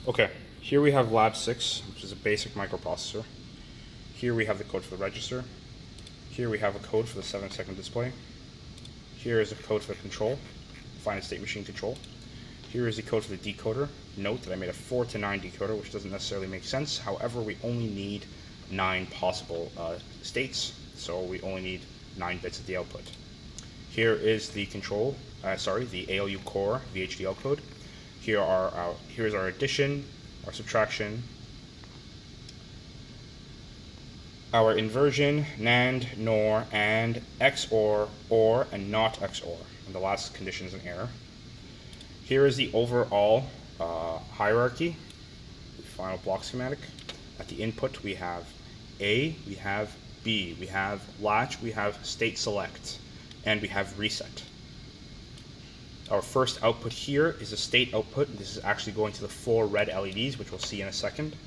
Okay, here we have Lab 6, which is a basic microprocessor. Here we have the code for the register. Here we have a code for the 7-second display. Here is a code for the control, finite state machine control. Here is the code for the decoder. Note that I made a 4 to 9 decoder, which doesn't necessarily make sense. However, we only need 9 possible states, so we only need 9 bits at the output. Here is the control, the ALU core VHDL code. Here's our addition, our subtraction, our inversion, NAND, NOR, and XOR, OR, and not XOR. And the last condition is an error. Here is the overall hierarchy, the final block schematic. At the input we have A, we have B, we have latch, we have state select, and we have reset. Our first output here is a state output. This is actually going to the 4 red LEDs, which we'll see in a second.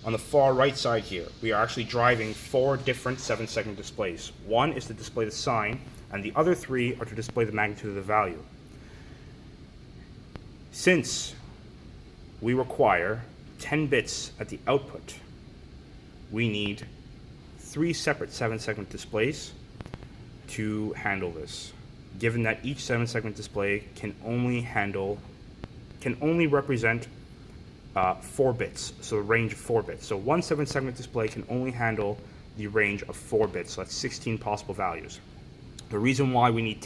On the far right side here, we are actually driving 4 different 7-second displays. One is to display the sign, and the other 3 are to display the magnitude of the value. Since we require 10 bits at the output, we need 3 separate 7-second displays to handle this, given that each 7-second display can only represent 4 bits, so a range of 4 bits. So one 7-second display can only handle the range of 4 bits, so that's 16 possible values. The reason why we need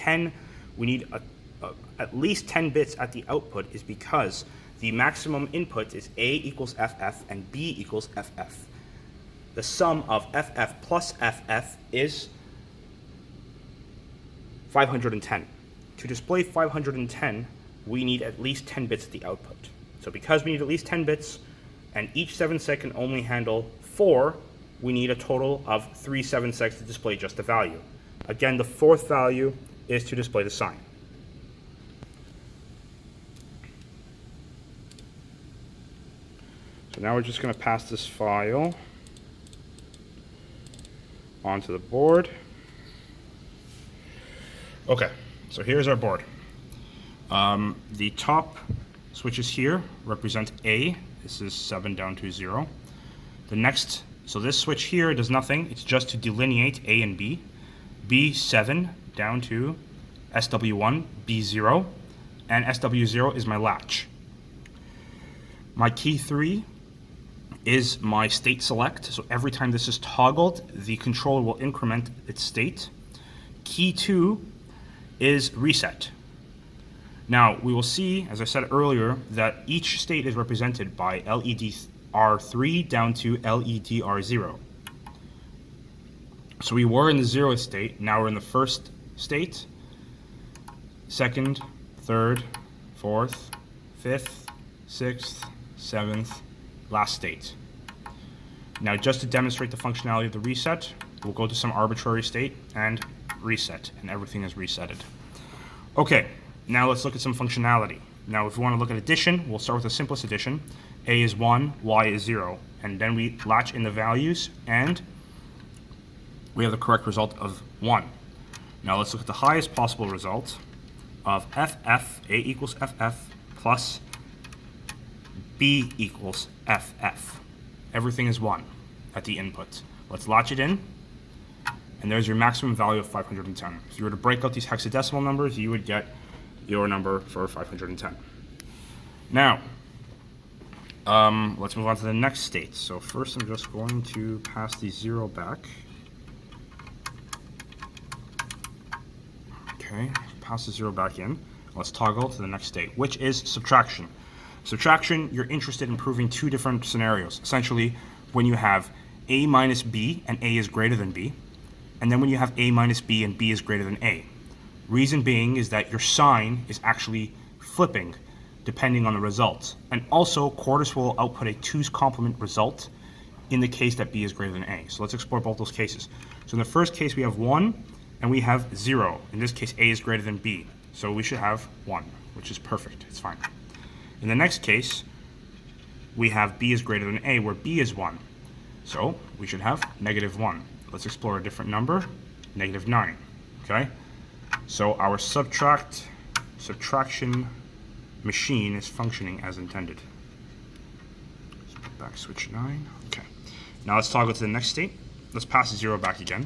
at least 10 bits at the output is because the maximum input is A equals FF and B equals FF. The sum of FF plus FF is 510. To display 510, we need at least 10 bits at the output. So because we need at least 10 bits, and each 7-second only handle 4, we need a total of 3 7-seconds to display just the value. Again, the 4th value is to display the sign. So now we're just going to pass this file onto the board. Okay, so here's our board. The top switches here represent A. This is 7 down to 0. So this switch here does nothing. It's just to delineate A and B. B7 down to SW1, B0, and SW0 is my latch. My key 3 is my state select. So every time this is toggled, the controller will increment its state. Key 2 is reset. Now, we will see, as I said earlier, that each state is represented by LED R3 down to LED R0. So we were in the 0th state, now we're in the 1st state, 2nd, 3rd, 4th, 5th, 6th, 7th, last state. Now, just to demonstrate the functionality of the reset, we'll go to some arbitrary state and reset, and everything is resetted. Okay, now let's look at some functionality. Now, if we want to look at addition, we'll start with the simplest addition. A is 1, Y is 0, and then we latch in the values, and we have the correct result of 1. Now, let's look at the highest possible result of FF, A equals FF, plus B equals FF. Everything is 1 at the input. Let's latch it in, and there's your maximum value of 510. If you were to break out these hexadecimal numbers, you would get your number for 510. Now, let's move on to the next state. So first I'm just going to pass the 0 back. Okay, pass the 0 back in. Let's toggle to the next state, which is subtraction. Subtraction, you're interested in proving 2 different scenarios. Essentially, when you have A minus B and A is greater than B, and then when you have A minus B and B is greater than A. Reason being is that your sign is actually flipping depending on the result. And also, Quartus will output a 2's complement result in the case that B is greater than A. So let's explore both those cases. So in the first case, we have 1 and we have 0. In this case, A is greater than B. So we should have 1, which is perfect. It's fine. In the next case, we have B is greater than A, where B is 1. So we should have -1. Let's explore a different number, -9. Okay? So our subtraction machine is functioning as intended. Back switch 9. Okay. Now let's toggle to the next state. Let's pass 0 back again.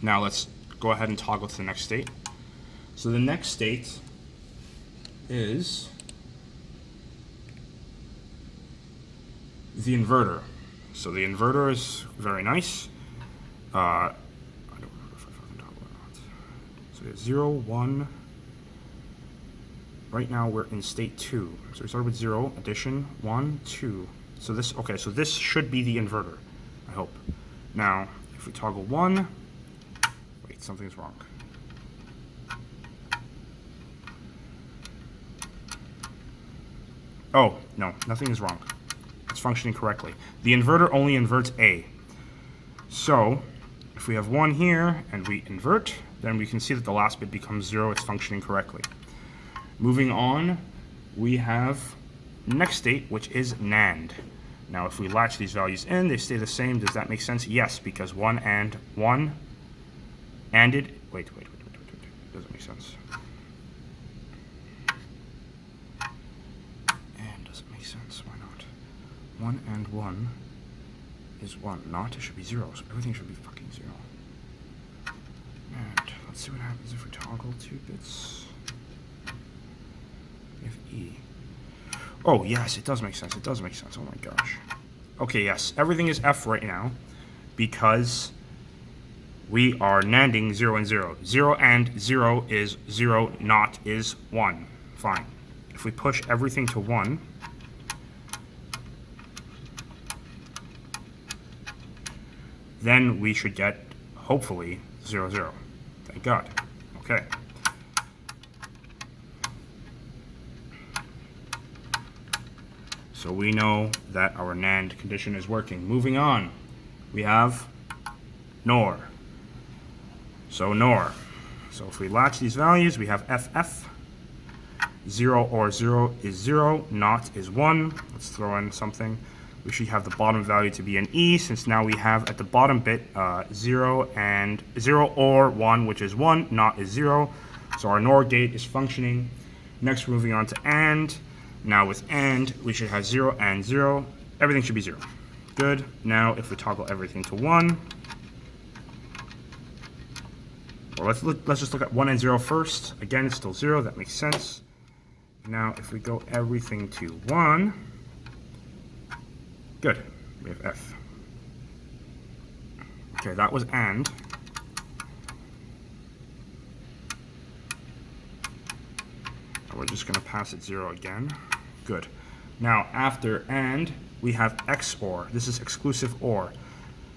Now let's go ahead and toggle to the next state. So the next state is the inverter. So the inverter is very nice. I don't remember if I fucking toggle or not. So we have 0, 1. Right now we're in state 2. So we started with 0, addition, 1, 2. So this, okay, so this should be the inverter, I hope. Now, if we toggle 1, wait, something's wrong. Oh, no, nothing is wrong. It's functioning correctly. The inverter only inverts A. So, if we have 1 here and we invert, then we can see that the last bit becomes 0. It's functioning correctly. Moving on, we have next state, which is NAND. Now, if we latch these values in, they stay the same. Does that make sense? Yes, because 1 and 1 ANDed. Wait. Doesn't make sense. And doesn't make sense. Why not? 1 and 1 is 1. Not, it should be 0. So everything should be fucking 0. And let's see what happens if we toggle 2 bits. We have E. Oh, yes, it does make sense. It does make sense. Oh my gosh. Okay, yes, everything is F right now because we are NANDing 0 and 0. 0 and 0 is 0, not is 1. Fine. If we push everything to 1, then we should get, hopefully, 0, 0. Thank God. Okay. So we know that our NAND condition is working. Moving on, we have NOR. So NOR. So if we latch these values, we have FF. 0 or 0 is 0, not is 1. Let's throw in something. We should have the bottom value to be an E, since now we have at the bottom bit 0 and 0 or 1, which is 1, not is 0. So our NOR gate is functioning. Next, we're moving on to AND. Now with AND, we should have 0 and 0. Everything should be 0. Good. Now if we toggle everything to 1, well, let's just look at 1 and 0 first. Again, it's still 0. That makes sense. Now if we go everything to 1, good. We have F. Okay, that was AND. We're just going to pass it 0 again. Good. Now, after AND, we have XOR. This is exclusive OR.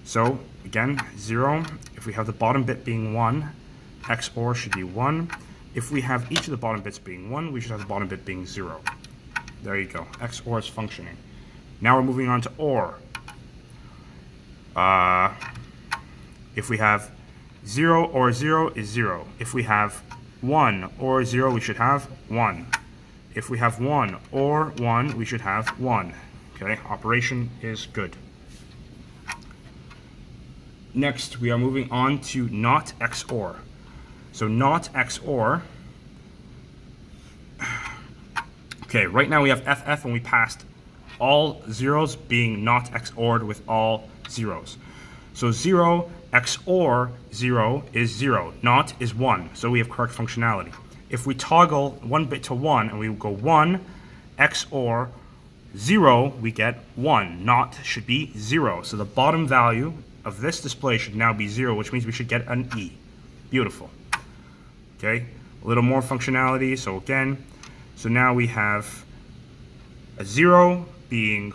So, again, 0. If we have the bottom bit being 1, XOR should be 1. If we have each of the bottom bits being 1, we should have the bottom bit being 0. There you go. XOR is functioning. Now we're moving on to OR. If we have 0 or 0 is 0. If we have 1 or 0, we should have 1. If we have 1 or 1, we should have 1. Okay, operation is good. Next, we are moving on to NOT XOR. So NOT XOR. Okay, right now we have FF and we passed all zeros being not XOR'd with all zeros. So 0 XOR 0 is 0, not is 1, so we have correct functionality. If we toggle 1 bit to 1 and we go 1 XOR 0, we get 1. Not should be 0. So the bottom value of this display should now be 0, which means we should get an E. Beautiful. Okay, a little more functionality. So again, so now we have a 0 being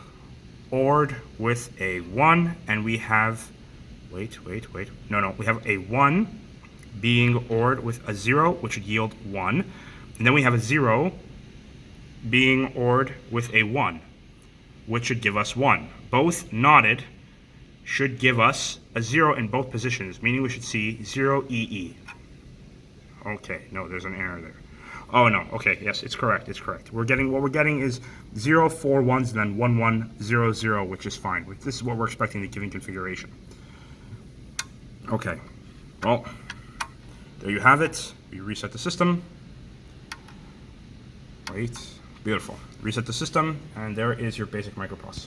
ORed with a 1, and we have, wait. No, we have a 1 being ORed with a 0, which would yield 1. And then we have a 0 being ORed with a 1, which should give us 1. Both knotted should give us a 0 in both positions, meaning we should see 0 EE. Okay, no, there's an error there. Oh no, okay, yes, it's correct, what we're getting is 0, 4 ones, and then 1, 1, 0, 0, which is fine. This is what we're expecting the given configuration. Okay, well, there you have it. We reset the system. Wait, beautiful. Reset the system, and there is your basic microprocessor.